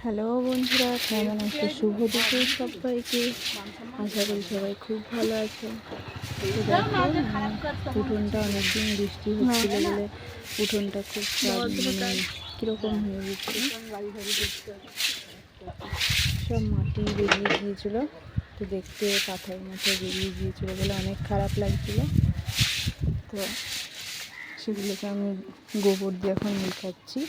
Hello বন্ধুরা, কেমন আছো? শুভ দুপুর সবাইকে। আশা করি সবাই খুব ভালো আছে। তো দেখো, উঠোনটা অনেকদিন বৃষ্টি হচ্ছিল বলে উঠোনটা খুব কীরকম হয়ে গেছিল, সব মাটি বেরিয়ে গিয়েছিল। তো দেখতে পাথর মতো বেরিয়ে গিয়েছিল বলে অনেক খারাপ লাগছিল। তো সেগুলোকে আমি গোবর দিয়ে এখন মেখাচ্ছি।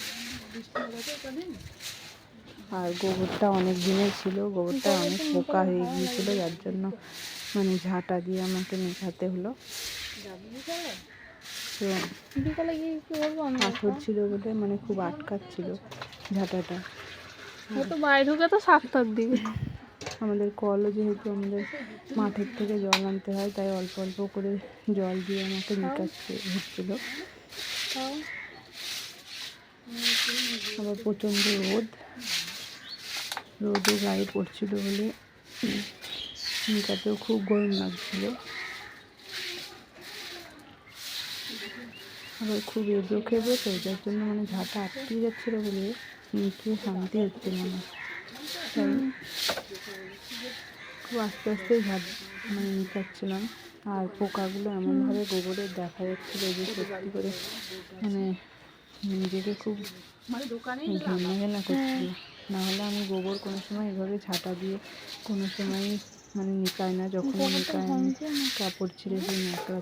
আর গোবরটা অনেক দিনের ছিল, গোবরটা অনেক পোকা হয়ে গিয়েছিল, যার জন্য ঝাঁটা দিয়ে আমাকে মেখাতে হলো। তো পাথর ছিল বলে খুব আটকাচ্ছিল ঝাঁটাটা। বাইরে ঢুকে তো 7টার দিকে। আমাদের কলও যেহেতু আমাদের মাঠের থেকে জল আনতে হয়, তাই অল্প অল্প করে জল দিয়ে আমাকে মেকাচ্ছে হচ্ছিলো। আবার প্রচণ্ড রোদও গায়ে পড়ছিল বলে মেকাতেও খুব গরম লাগছিল। আবার খুব এবড়ো খেবড়ো, তো যার জন্য ঝাঁটা আটকে যাচ্ছিলো বলে মেখে শান্তি হচ্ছিল না। তাই খুব আস্তে আস্তে মেকাচ্ছিলাম। আর পোকাগুলো এমনভাবে গোবরে দেখা যাচ্ছিলো যে সত্যি করে নিজেকে খুব ঘেন্না করছিল। নাহলে আমি গোবর কোনো সময় এভাবে ঝাঁটা দিয়ে কোনো সময় মেকাই না। যখন মেকাই আমি কাপড় ছিঁড়ে দিয়ে ন্যাকড়া